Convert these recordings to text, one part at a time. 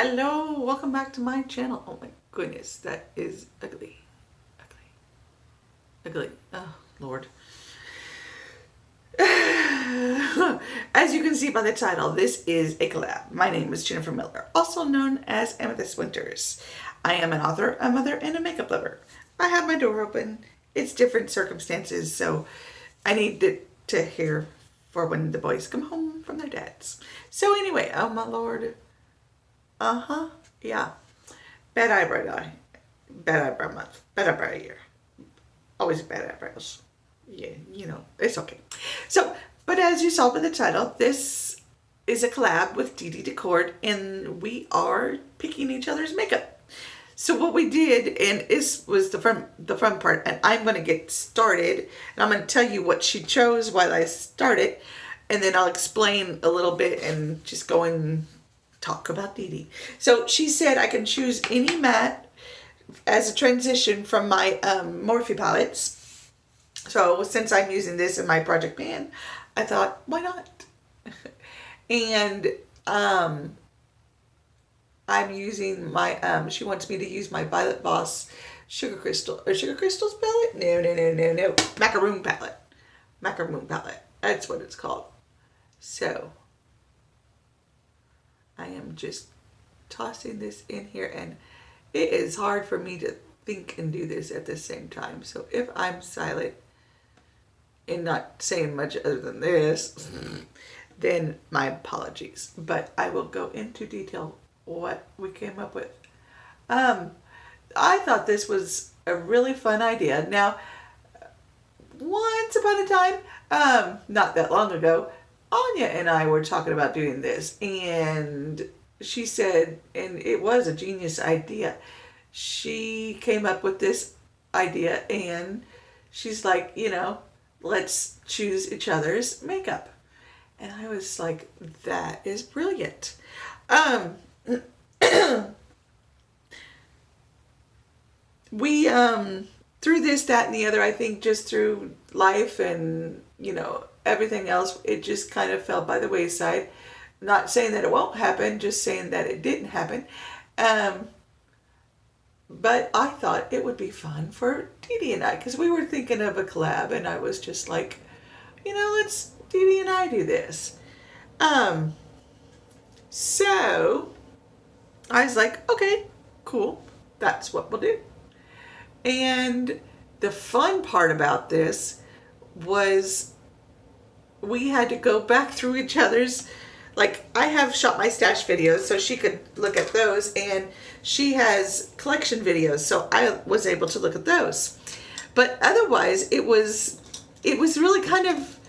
Hello, welcome back to my channel. Oh my goodness, that is ugly. Ugly. Oh, Lord. As you can see by the title, this is a collab. My name is Jennifer Miller, also known as Amethyst Winters. I am an author, a mother, and a makeup lover. I have my door open. It's different circumstances, so I need to hear for when the boys come home from their dads. So anyway, oh my Lord. Yeah. Bad eyebrow month. Bad eyebrow year. Always bad eyebrows. Yeah, it's okay. So, but as you saw by the title, this is a collab with Dede Decorte, and we are picking each other's makeup. So what we did, and this was the fun part, and I'm going to get started, and I'm going to tell you what she chose while I start it, and then I'll explain a little bit and just go and talk about Dede. So she said I can choose any matte as a transition from my Morphe palettes. So since I'm using this in my project pan, I thought, why not? And I'm using my, she wants me to use my Violet Voss Sugar Crystals palette? No. Macaroon palette. That's what it's called. So I am just tossing this in here, and it is hard for me to think and do this at the same time. So if I'm silent and not saying much other than this, then my apologies. But I will go into detail what we came up with. I thought this was a really fun idea. Now, once upon a time, not that long ago, Anya and I were talking about doing this, and she said, and it was a genius idea. She came up with this idea, and she's like, let's choose each other's makeup. And I was like, that is brilliant. We, through this, that, and the other, I think just through life and, everything else, it just kind of fell by the wayside. Not saying that it won't happen, just saying that it didn't happen. But I thought it would be fun for Dede and I, because we were thinking of a collab, and I was just like, let's Dede and I do this. So I was like, okay, cool. That's what we'll do. And the fun part about this was we had to go back through each other's, like, I have Shop My Stash videos, so she could look at those, and she has collection videos, so I was able to look at those. But otherwise, it was really kind of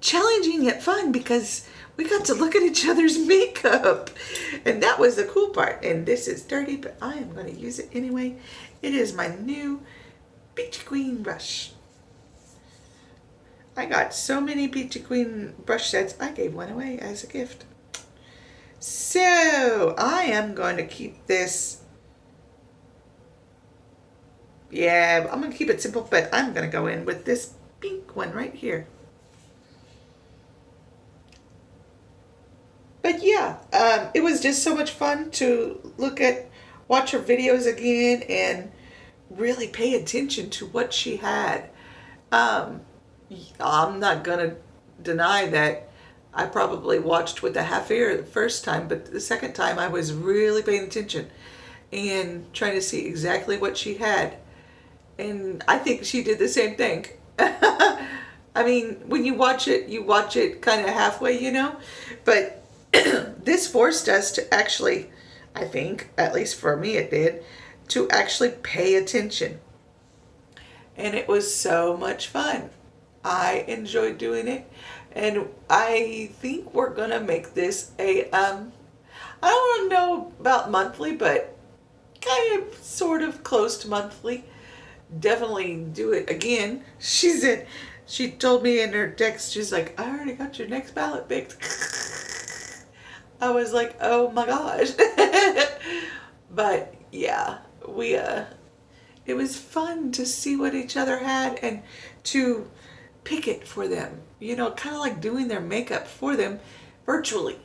challenging yet fun, because we got to look at each other's makeup, and that was the cool part. And this is dirty, but I am going to use it anyway. It is my new Peachy Queen brush. I got so many Peachy Queen brush sets, I gave one away as a gift. So I am going to keep this, I'm going to keep it simple, but I'm going to go in with this pink one right here. But yeah, it was just so much fun to watch her videos again and really pay attention to what she had. I'm not going to deny that I probably watched with a half ear the first time, but the second time I was really paying attention and trying to see exactly what she had. And I think she did the same thing. I mean, when you watch it kind of halfway, but this forced us to actually, I think, at least for me it did, to actually pay attention. And it was so much fun. I enjoyed doing it, and I think we're gonna make this a I don't know about monthly, but kind of sort of close to monthly. Definitely do it again. She told me in her text, she's like, I already got your next palette picked. I was like, oh my gosh. But yeah, it was fun to see what each other had and to pick it for them, kind of like doing their makeup for them virtually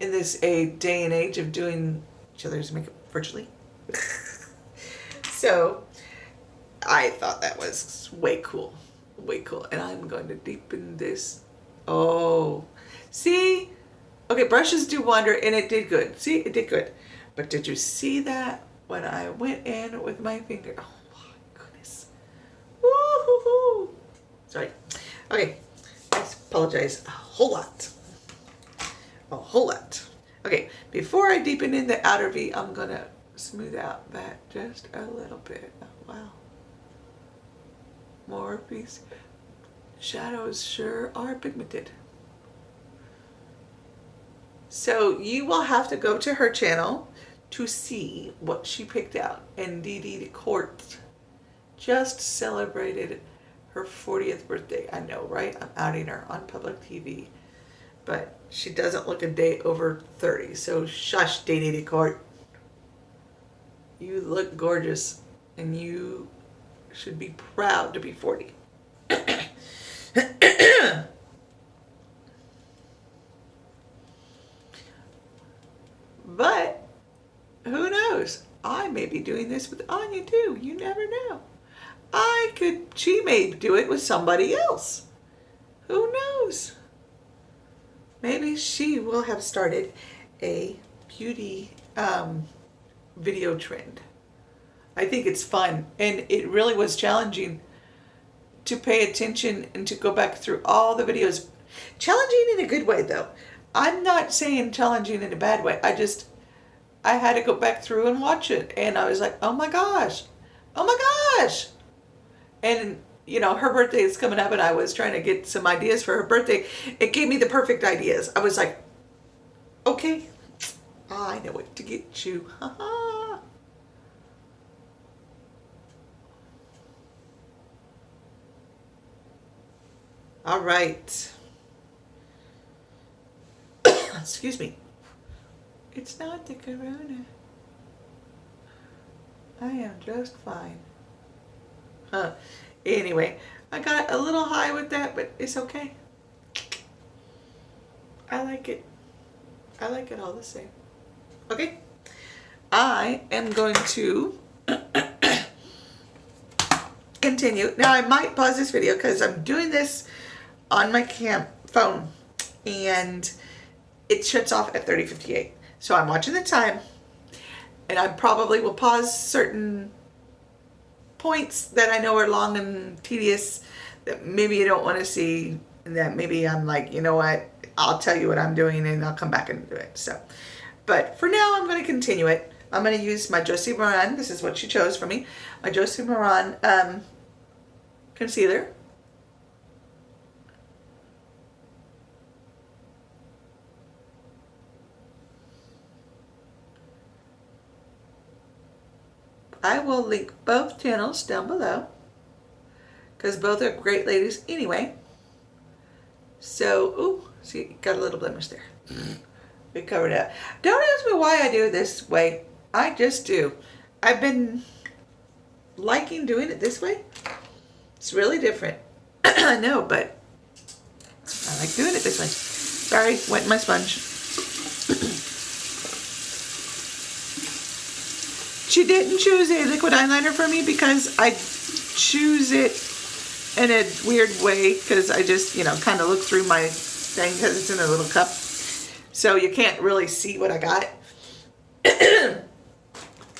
in this day and age of doing each other's makeup virtually. So I thought that was way cool. Way cool. And I'm going to deepen this. Oh, see? Okay, brushes do wonder, and it did good. See, it did good. But did you see that when I went in with my finger? Oh my goodness. Woo-hoo-hoo. Sorry. Okay, I apologize a whole lot. A whole lot. Okay, before I deepen in the outer V, I'm gonna smooth out that just a little bit. Oh, wow. More of these shadows sure are pigmented. So you will have to go to her channel to see what she picked out. And Dede Decorte just celebrated her 40th birthday. I know, right? I'm outing her on public TV. But she doesn't look a day over 30. So shush, Dede Decorte. You look gorgeous. And you should be proud to be 40. But who knows? I may be doing this with Anya too. You never know. She may do it with somebody else. Who knows? Maybe she will have started a beauty video trend. I think it's fun, and it really was challenging to pay attention and to go back through all the videos. Challenging in a good way, though. I'm not saying challenging in a bad way. I had to go back through and watch it, and I was like, oh my gosh, oh my gosh. And you know, her birthday is coming up, and I was trying to get some ideas for her birthday. It gave me the perfect ideas. I was like, okay, I know what to get you. All right. Excuse me. It's not the corona. I am just fine. Anyway, I got a little high with that, but it's okay. I like it. I like it all the same. Okay. I am going to continue. Now I might pause this video because I'm doing this on my phone and it shuts off at 30:58. So I'm watching the time, and I probably will pause certain points that I know are long and tedious that maybe you don't want to see, and that maybe I'm like, you know what, I'll tell you what I'm doing and I'll come back and do it. So, but for now, I'm going to continue it. I'm going to use my Josie Maran. This is what she chose for me. My Josie Maran concealer. I will link both channels down below because both are great ladies anyway. So, ooh, see, got a little blemish there. We covered it up. Don't ask me why I do it this way. I just do. I've been liking doing it this way. It's really different. I know, but I like doing it this way. Sorry, wet my sponge. She didn't choose a liquid eyeliner for me because I choose it in a weird way because I just, you know, kind of look through my thing because it's in a little cup. So you can't really see what I got.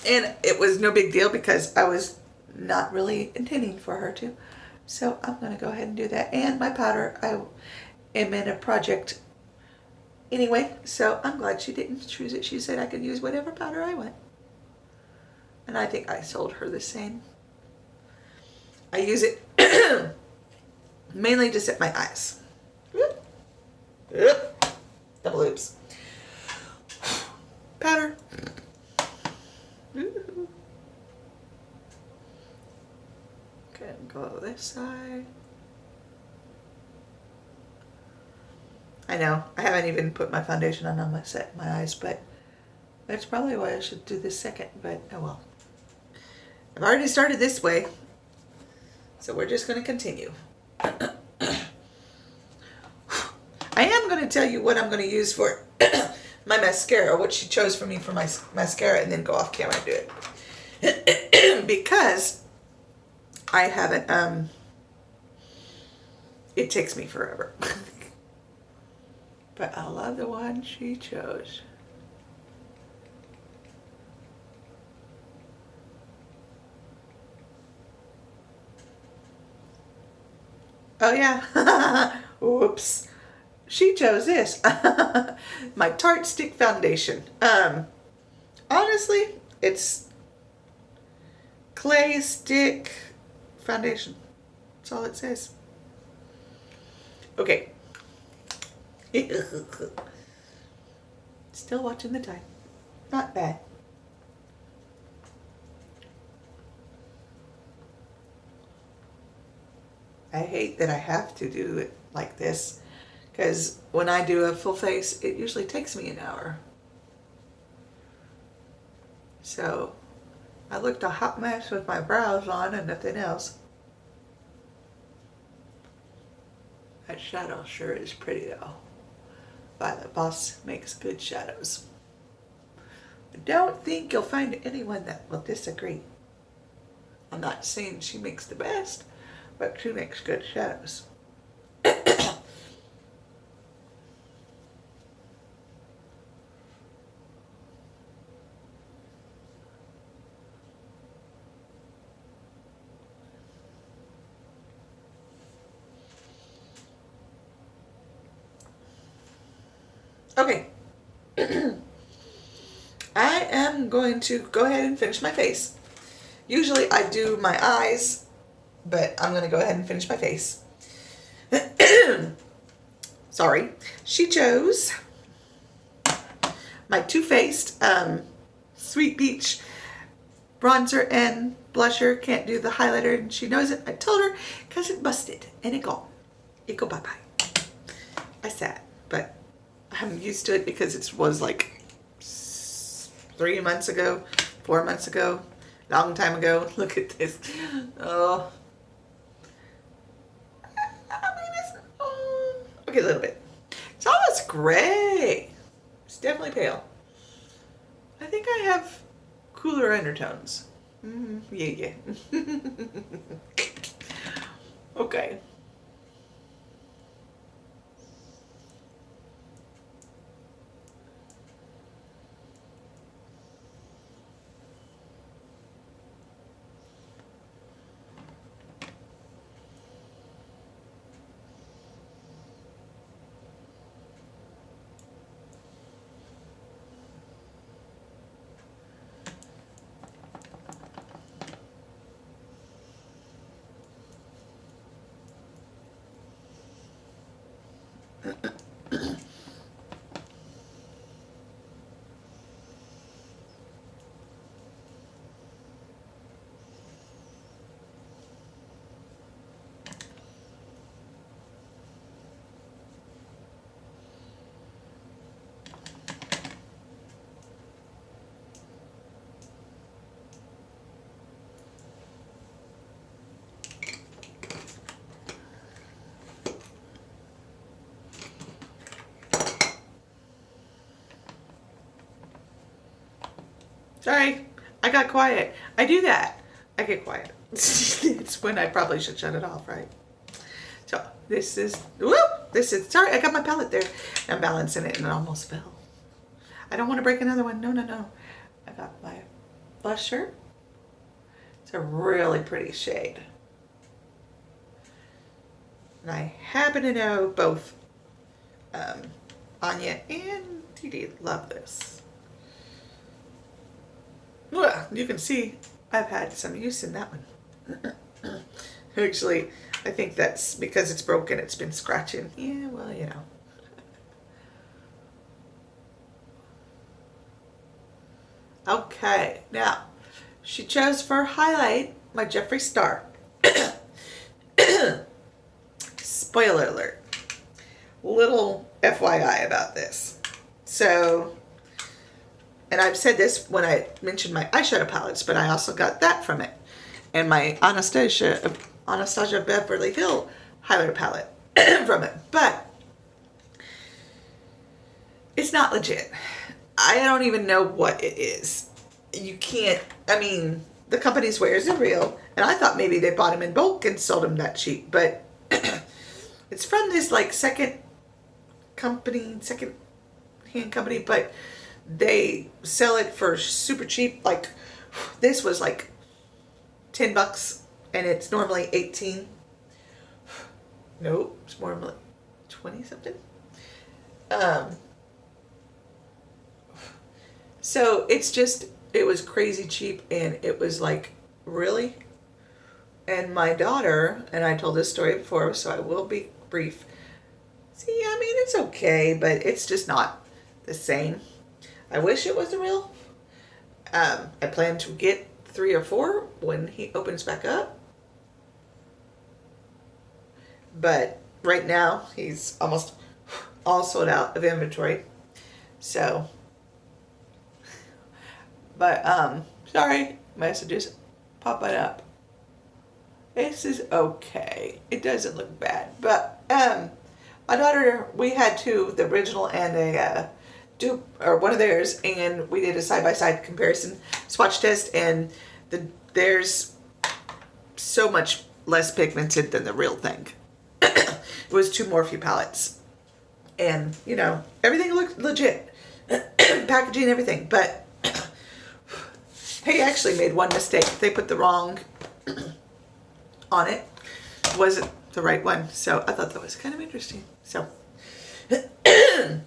And it was no big deal because I was not really intending for her to. So I'm going to go ahead and do that. And my powder, I am in a project anyway. So I'm glad she didn't choose it. She said I could use whatever powder I want. And I think I sold her the same. I use it mainly to set my eyes. Double oops. Powder. Okay, go this side. I know, I haven't even put my foundation on my eyes, but that's probably why I should do this second, but oh well. I've already started this way, so we're just going to continue. I am going to tell you what I'm going to use for my mascara, what she chose for me for my mascara, and then go off camera and do it. Because I haven't, it takes me forever. But I love the one she chose. Oh yeah, whoops. She chose this. My Tarte Stick Foundation. Honestly, it's clay stick foundation. That's all it says. Okay. Still watching the time. Not bad. I hate that I have to do it like this, because when I do a full face, it usually takes me an hour. So I looked a hot mess with my brows on and nothing else. That shadow sure is pretty though. Violet Boss makes good shadows. I don't think you'll find anyone that will disagree. I'm not saying she makes the best, but she makes good shadows. Okay. I am going to go ahead and finish my face. Usually I do my eyes, but I'm going to go ahead and finish my face. Sorry. She chose my Too Faced Sweet Peach bronzer and blusher. Can't do the highlighter, and she knows it. I told her because it busted and it gone. It go bye-bye. I sad, but I'm used to it because it was like 3 months ago, 4 months ago, long time ago. Look at this. Oh. I mean, okay, a little bit. It's almost gray. It's definitely pale. I think I have cooler undertones. Yeah. Okay. Sorry, I got quiet. I do that. I get quiet. It's when I probably should shut it off, right? So this is, sorry, I got my palette there. I'm balancing it and it almost fell. I don't want to break another one. No. I got my blusher. It's a really pretty shade. And I happen to know both Anya and Dede love this. Well, you can see I've had some use in that one. Actually, I think that's because it's broken, it's been scratching. Yeah, well, you know. Okay, now, she chose for highlight my Jeffree Star. Spoiler alert. Little FYI about this. So, and I've said this when I mentioned my eyeshadow palettes, but I also got that from it. And my Anastasia Beverly Hill highlighter palette from it. But it's not legit. I don't even know what it is. You can't, I mean, the company's wares are real, and I thought maybe they bought them in bulk and sold them that cheap, but it's from this like second hand company, but they sell it for super cheap. Like this was like $10 and it's normally 18. Nope, it's more like 20 something. So it's just, it was crazy cheap, and it was like, really? And my daughter, and I told this story before, so I will be brief. See, I mean, it's okay, but it's just not the same. I wish it was real. I plan to get 3 or 4 when he opens back up. But right now, he's almost all sold out of inventory. So, but, sorry, messages popping up. This is okay. It doesn't look bad. But, my daughter, we had 2, the original and a dupe, or one of theirs, and we did a side-by-side comparison swatch test, and theirs so much less pigmented than the real thing. It was 2 Morphe palettes, and you know, everything looked legit, packaging, everything, but they actually made one mistake. They put the wrong on it. It wasn't the right one, so I thought that was kind of interesting. So I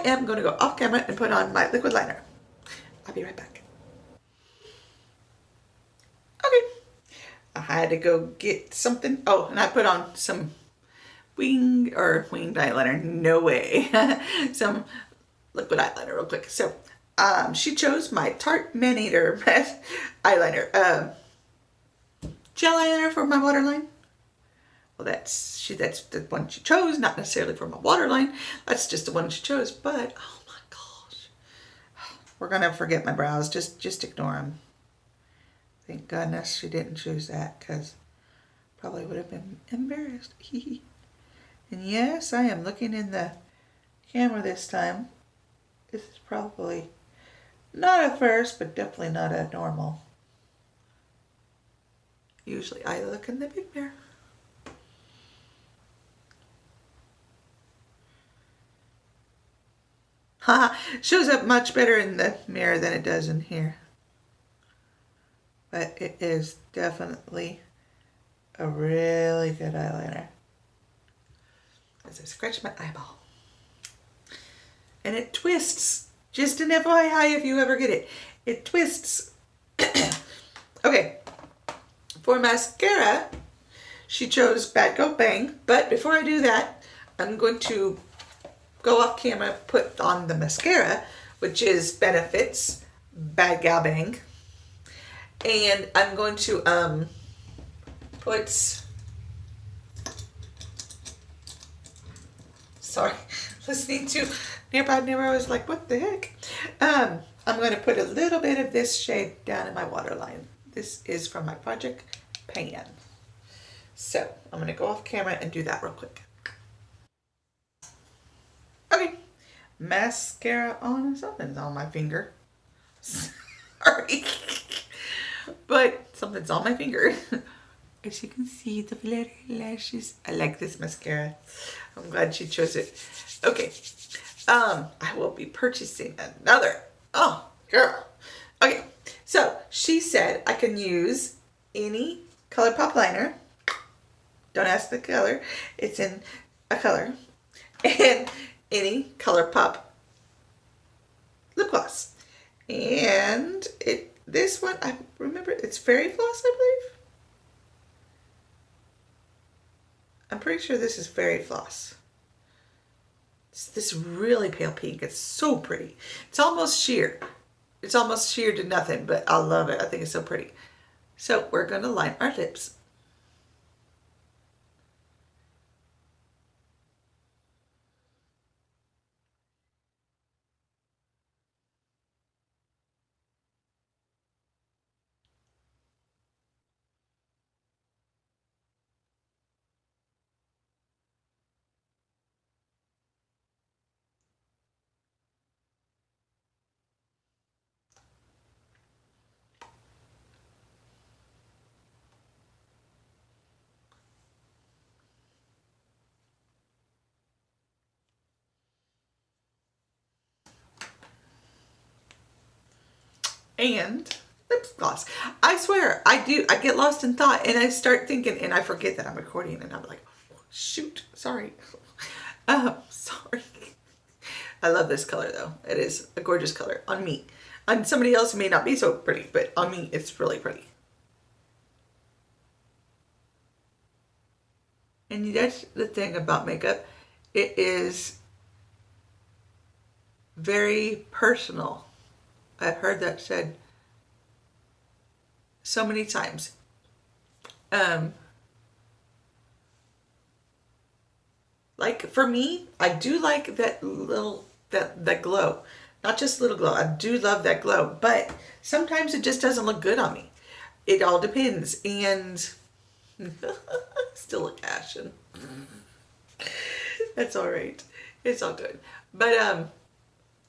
am going to go off camera and put on my liquid liner. I'll be right back. Okay. I had to go get something. Oh, and I put on some winged eyeliner. No way. Some liquid eyeliner real quick. So, she chose my Tarte Man Eater eyeliner. Gel eyeliner for my waterline. Well, that's the one she chose, not necessarily for my waterline. That's just the one she chose. But oh my gosh, we're gonna forget my brows. Just ignore them. Thank goodness she didn't choose that, because probably would have been embarrassed. And yes, I am looking in the camera this time. This is probably not a first, but definitely not a normal. Usually I look in the big mirror. Shows up much better in the mirror than it does in here. But it is definitely a really good eyeliner. As I scratch my eyeball. And it twists. Just an FYI if you ever get it. It twists. Okay. For mascara, she chose Bad Goat Bang. But before I do that, I'm going to go off camera, put on the mascara, which is Benefits Bad Gal Bang. And I'm going to put, sorry, listening to Nearby Neighbor, I was like, what the heck? I'm going to put a little bit of this shade down in my waterline. This is from my project Pan. So I'm going to go off camera and do that real quick. Okay, mascara on. Something's on my finger. Sorry. But something's on my finger. As you can see, the flare lashes. I like this mascara. I'm glad she chose it. Okay. I will be purchasing another. Oh, girl. Okay. So she said I can use any ColourPop liner. Don't ask the color. It's in a color. And any ColourPop lip gloss. And this one, I remember, it's Fairy Floss, I believe. I'm pretty sure this is Fairy Floss. It's this really pale pink. It's so pretty. It's almost sheer. It's almost sheer to nothing, but I love it. I think it's so pretty. So we're going to line our lips. and lip gloss. I swear, I do. I get lost in thought and I start thinking and I forget that I'm recording and I'm like, oh, shoot, sorry. Sorry. I love this color though. It is a gorgeous color on me. On somebody else it may not be so pretty, but on me it's really pretty. And that's the thing about makeup. It is very personal. I've heard that said so many times. Like for me, I do like that little, that glow. Not just little glow. I do love that glow, but sometimes it just doesn't look good on me. It all depends. And still look ashen. That's all right. It's all good. But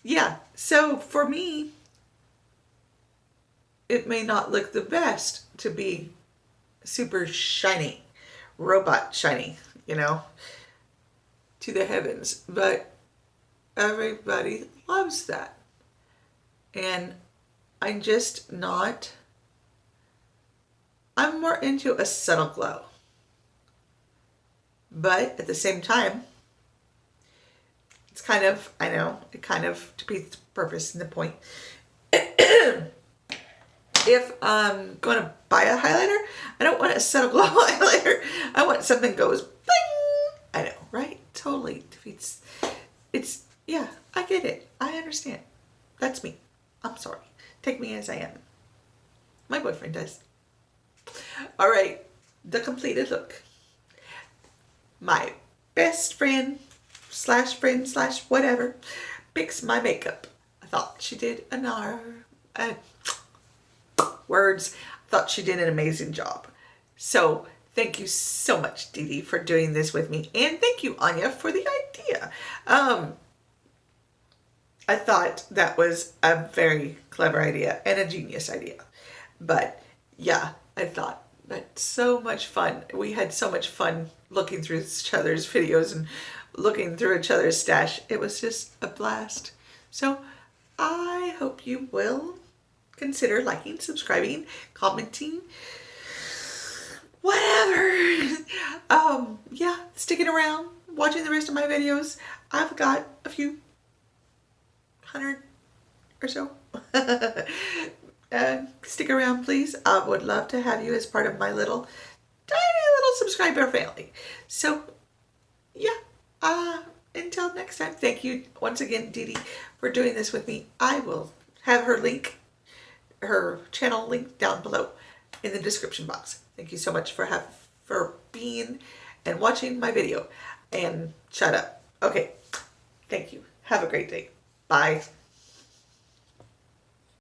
yeah. So for me, it may not look the best to be super shiny, robot shiny, you know, to the heavens. But everybody loves that. And I'm just not, I'm more into a subtle glow. But at the same time, it's kind of, I know, it kind of defeats the purpose and the point. If I'm going to buy a highlighter, I don't want a subtle glow highlighter. I want something that goes bling. I know, right? Totally defeats. It's, yeah, I get it. I understand. That's me. I'm sorry. Take me as I am. My boyfriend does. All right. The completed look. My best friend slash whatever picks my makeup. I thought she did words. I thought she did an amazing job. So thank you so much, Dede, for doing this with me. And thank you, Anya, for the idea. I thought that was a very clever idea and a genius idea. But yeah, I thought that's so much fun. We had so much fun looking through each other's videos and looking through each other's stash. It was just a blast. So I hope you will consider liking, subscribing, commenting, whatever. Yeah, sticking around, watching the rest of my videos. I've got a few 100 or so. Stick around, please. I would love to have you as part of my little, tiny little subscriber family. So, yeah. Until next time, thank you once again, Dede, for doing this with me. I will have her channel link down below in the description box. Thank you so much for being and watching my video. And shut up. Okay. Thank you. Have a great day. Bye.